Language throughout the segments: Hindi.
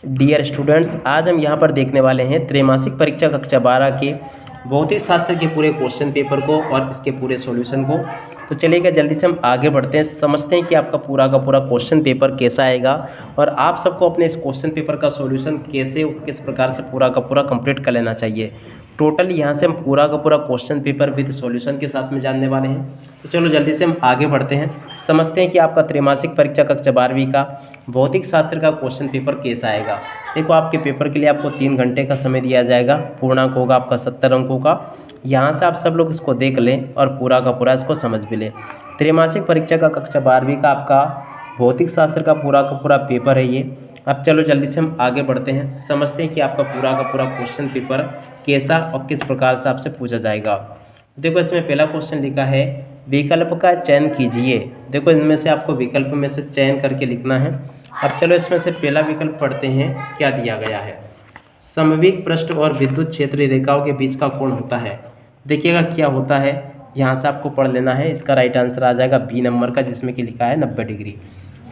डियर स्टूडेंट्स, आज हम यहाँ पर देखने वाले हैं त्रैमासिक परीक्षा कक्षा 12 के भौतिक शास्त्र के पूरे क्वेश्चन पेपर को और इसके पूरे सॉल्यूशन को। तो चलिएगा जल्दी से हम आगे बढ़ते हैं, समझते हैं कि आपका पूरा का पूरा क्वेश्चन पेपर कैसा आएगा और आप सबको अपने इस क्वेश्चन पेपर का सॉल्यूशन कैसे किस प्रकार से पूरा का पूरा कंप्लीट कर लेना चाहिए। टोटल यहाँ से हम पूरा का पूरा क्वेश्चन पेपर विद सॉल्यूशन के साथ में जानने वाले हैं। तो चलो जल्दी से हम आगे बढ़ते हैं, समझते हैं कि आपका त्रैमासिक परीक्षा कक्षा 12वीं का भौतिक शास्त्र का क्वेश्चन पेपर कैसा आएगा। देखो, आपके पेपर के लिए आपको 3 घंटे का समय दिया जाएगा। पूर्णांक होगा आपका 70 अंकों का। यहाँ से आप सब लोग इसको देख लें और पूरा का पूरा इसको समझ भी लें। त्रैमासिक परीक्षा का कक्षा 12वीं का आपका भौतिक शास्त्र का पूरा पेपर है ये। अब चलो जल्दी से हम आगे बढ़ते हैं, समझते हैं कि आपका पूरा का पूरा क्वेश्चन पेपर कैसा और किस प्रकार से आपसे पूछा जाएगा। देखो, इसमें पहला क्वेश्चन लिखा है विकल्प का चयन कीजिए। देखो, इनमें से आपको विकल्प में से चयन करके लिखना है। अब चलो इसमें से पहला विकल्प पढ़ते हैं, क्या दिया गया है। समविक पृष्ठ और विद्युत क्षेत्र रेखाओं के बीच का कोण होता है। देखिएगा क्या होता है, यहाँ से आपको पढ़ लेना है। इसका राइट आंसर आ जाएगा बी नंबर का, जिसमें कि लिखा है 90 डिग्री।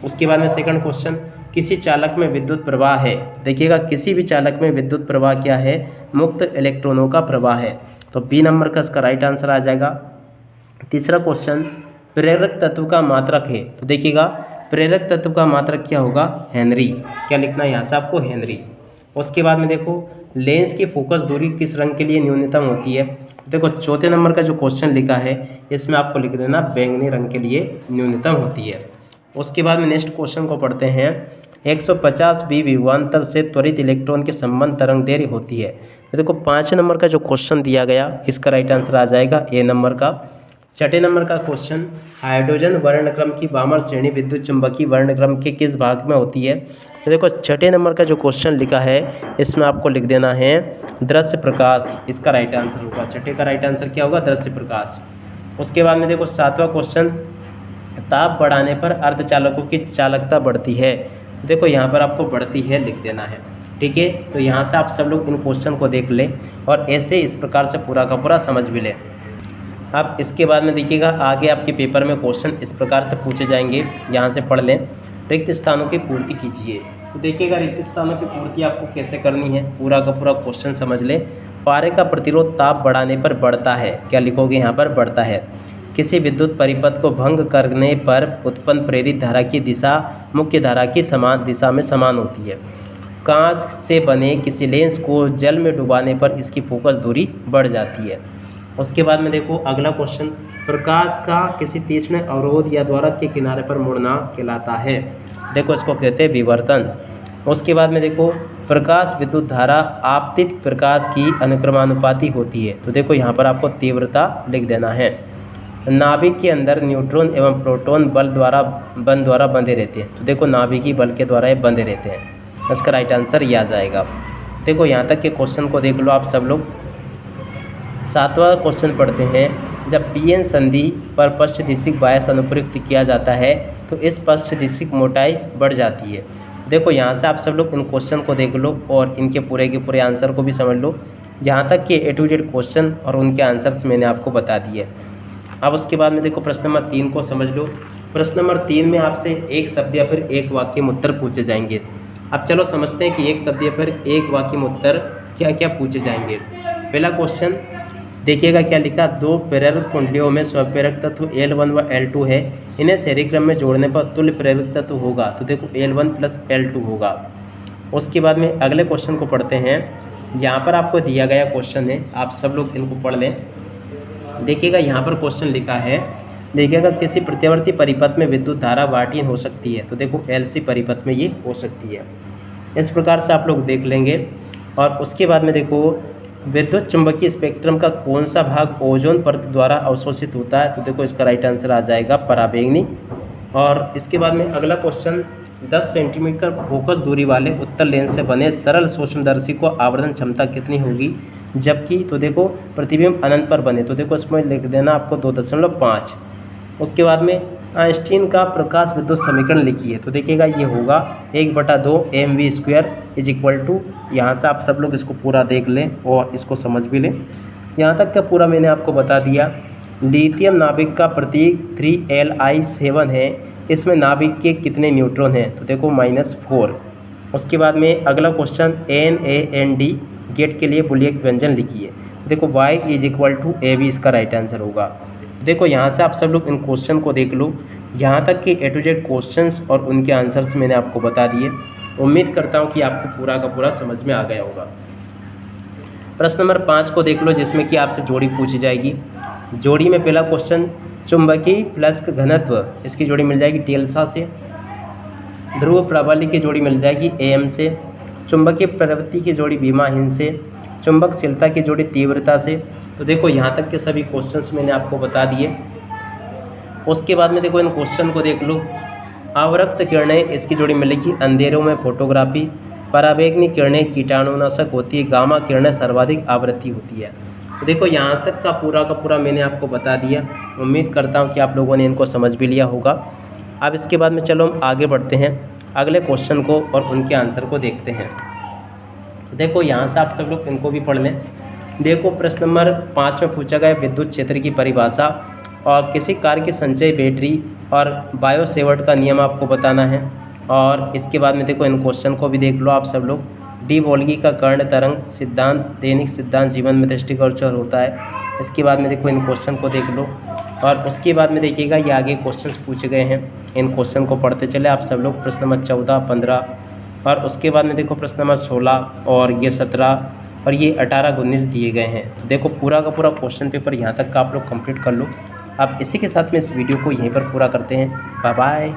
उसके बाद में सेकंड क्वेश्चन, किसी चालक में विद्युत प्रवाह है। देखिएगा, किसी भी चालक में विद्युत प्रवाह क्या है, मुक्त इलेक्ट्रॉनों का प्रवाह है। तो बी नंबर का इसका राइट आंसर आ जाएगा। तीसरा क्वेश्चन, प्रेरक तत्व का मात्रक है। तो देखिएगा, प्रेरक तत्व का मात्रक क्या होगा, हेनरी। क्या लिखना है यहाँ से आपको, हेनरी। उसके बाद में देखो, लेंस की फोकस दूरी किस रंग के लिए न्यूनतम होती है। देखो, चौथे नंबर का जो क्वेश्चन लिखा है इसमें आपको लिख देना बैंगनी रंग के लिए न्यूनतम होती है। उसके बाद में नेक्स्ट क्वेश्चन को पढ़ते हैं, 150 बी विभवांतर से त्वरित इलेक्ट्रॉन के संबंध तरंग दैर्घ्य होती है। देखो, 5 नंबर का जो क्वेश्चन दिया गया इसका राइट आंसर आ जाएगा ए नंबर का। छठे नंबर का क्वेश्चन, हाइड्रोजन वर्णक्रम की वामन श्रेणी विद्युत चुंबकीय वर्णक्रम के किस भाग में होती है। तो देखो, छठे नंबर का जो क्वेश्चन लिखा है इसमें आपको लिख देना है दृश्य प्रकाश। इसका राइट आंसर होगा, छठे का राइट आंसर क्या होगा, दृश्य प्रकाश। उसके बाद में देखो, सातवां क्वेश्चन, ताप बढ़ाने पर अर्धचालकों की चालकता बढ़ती है। देखो, यहाँ पर आपको बढ़ती है लिख देना है, ठीक है। तो यहाँ से आप सब लोग इन क्वेश्चन को देख लें और ऐसे इस प्रकार से पूरा का पूरा समझ भी लें। अब इसके बाद में देखिएगा, आगे आपके पेपर में क्वेश्चन इस प्रकार से पूछे जाएंगे, यहाँ से पढ़ लें। रिक्त स्थानों की पूर्ति कीजिए। तो देखिएगा, रिक्त स्थानों की पूर्ति आपको कैसे करनी है, पूरा का पूरा क्वेश्चन समझ लें। पारे का प्रतिरोध ताप बढ़ाने पर बढ़ता है। क्या लिखोगे यहाँ पर, बढ़ता है। किसी विद्युत परिपथ को भंग करने पर उत्पन्न प्रेरित धारा की दिशा मुख्य धारा की समान दिशा में समान होती है। कांच से बने किसी लेंस को जल में डुबाने पर इसकी फोकस दूरी बढ़ जाती है। उसके बाद में देखो, अगला क्वेश्चन, प्रकाश का किसी तीक्ष्ण अवरोध या द्वारक के किनारे पर मुड़ना कहलाता है। देखो, इसको कहते हैं विवर्तन। उसके बाद में देखो, प्रकाश विद्युत धारा आपतित प्रकाश की अनुक्रमानुपाती होती है। तो देखो, यहाँ पर आपको तीव्रता लिख देना है। नाभिक के अंदर न्यूट्रॉन एवं प्रोटॉन बल द्वारा बंधे रहते हैं। तो देखो, नाभिकीय बल के द्वारा ये बंधे रहते हैं। इसका राइट आंसर ये आ जाएगा। देखो, यहाँ तक के क्वेश्चन को देख लो आप सब लोग। सातवां क्वेश्चन पढ़ते हैं, जब पीएन संधि पर पश्चदिशिक बायस अनुप्रयुक्त किया जाता है तो इस पश्चदिशिक मोटाई बढ़ जाती है। देखो, यहाँ से आप सब लोग इन क्वेश्चन को देख लो और इनके पूरे के पूरे आंसर को भी समझ लो। यहाँ तक कि A to Z क्वेश्चन और उनके आंसर्स मैंने आपको बता दिए। अब उसके बाद में देखो, प्रश्न नंबर 3 को समझ लो। प्रश्न नंबर 3 में आपसे एक शब्द या फिर एक वाक्य में उत्तर पूछे जाएंगे। अब चलो समझते हैं कि एक शब्द या फिर एक वाक्य में उत्तर क्या क्या पूछे जाएंगे। पहला क्वेश्चन देखिएगा, क्या लिखा, 2 प्रेरक कुंडलियों में स्वप्रेरक तत्व L1 व L2 है। इन्हें श्रेणी क्रम में जोड़ने पर तुल्य प्रेरक तत्व होगा। तो देखो, L1 + L2 होगा। उसके बाद में अगले क्वेश्चन को पढ़ते हैं। यहाँ पर आपको दिया गया क्वेश्चन है, आप सब लोग इनको पढ़ लें। देखिएगा, यहाँ पर क्वेश्चन लिखा है, देखिएगा, किसी प्रत्यावर्ती परिपथ में विद्युत धारा वाटिन हो सकती है। तो देखो, LC परिपथ में ये हो सकती है। इस प्रकार से आप लोग देख लेंगे। और उसके बाद में देखो, विद्युत चुंबकीय स्पेक्ट्रम का कौन सा भाग ओजोन परत द्वारा अवशोषित होता है। तो देखो, इसका राइट आंसर आ जाएगा पराबैंगनी। और इसके बाद में अगला क्वेश्चन, 10 सेंटीमीटर फोकस दूरी वाले उत्तल लेंस से बने सरल सूक्ष्मदर्शी को आवरण क्षमता कितनी होगी, जबकि तो देखो प्रतिबिंब अनंत पर बने। तो देखो, इसमें लिख देना आपको 2.5। उसके बाद में आइंस्टीन का प्रकाश विद्युत समीकरण लिखिए। तो देखिएगा, ये होगा 1/2 mv² = यहाँ से आप सब लोग इसको पूरा देख लें और इसको समझ भी लें। यहाँ तक का पूरा मैंने आपको बता दिया। लिथियम नाभिक का प्रतीक 3Li7 है। इसमें नाभिक के कितने न्यूट्रॉन हैं। तो देखो, -4। उसके बाद में अगला क्वेश्चन NAND गेट के लिए बुलियन व्यंजन लिखिए। देखो y = AB इसका राइट आंसर होगा। देखो यहाँ से आप सब लोग इन क्वेश्चन को देख लो, यहाँ तक कि A to Z क्वेश्चंस और उनके आंसर्स मैंने आपको बता दिए। उम्मीद करता हूँ कि आपको पूरा का पूरा समझ में आ गया होगा। प्रश्न नंबर 5 को देख लो, जिसमें कि आपसे जोड़ी पूछी जाएगी। जोड़ी में पहला क्वेश्चन, चुंबकीय फ्लक्स घनत्व, इसकी जोड़ी मिल जाएगी टेल्सा से। ध्रुव प्रबल की जोड़ी मिल जाएगी AM से। चुंबकीय प्रवृत्ति की जोड़ी विमाहीन से। चुंबकशीलता की जोड़ी तीव्रता से। तो देखो यहाँ तक के सभी क्वेश्चंस मैंने आपको बता दिए। उसके बाद में देखो इन क्वेश्चन को देख लो। अवरक्त किरणें, इसकी जोड़ी मिलेगी अंधेरों में फोटोग्राफी। पराबैंगनी किरणें कीटाणुनाशक होती है। गामा किरणें सर्वाधिक आवृत्ति होती है। तो देखो यहाँ तक का पूरा मैंने आपको बता दिया। उम्मीद करता हूँ कि आप लोगों ने इनको समझ भी लिया होगा। अब इसके बाद में चलो हम आगे बढ़ते हैं अगले क्वेश्चन को और उनके आंसर को देखते हैं। देखो यहाँ से आप सब लोग इनको भी पढ़ लें। देखो प्रश्न नंबर 5 में पूछा गया विद्युत क्षेत्र की परिभाषा और किसी कार की संचयी बैटरी और बायोसेवर्ट का नियम आपको बताना है। और इसके बाद में देखो इन क्वेश्चन को भी देख लो आप सब लोग। डी वोल्गी का कर्ण तरंग सिद्धांत, दैनिक सिद्धांत जीवन में दृष्टिगोचर होता है। इसके बाद में देखो इन क्वेश्चन को देख लो। और उसके बाद में देखिएगा ये आगे क्वेश्चंस पूछे गए हैं, इन क्वेश्चन को पढ़ते चले आप सब लोग। प्रश्न नंबर 14, 15 और उसके बाद में देखो प्रश्न नंबर 16 और ये 17 और ये 18, 19 दिए गए हैं। तो देखो पूरा का पूरा क्वेश्चन पेपर यहाँ तक का आप लोग कंप्लीट कर लो। अब इसी के साथ में इस वीडियो को यहीं पर पूरा करते हैं। Bye bye.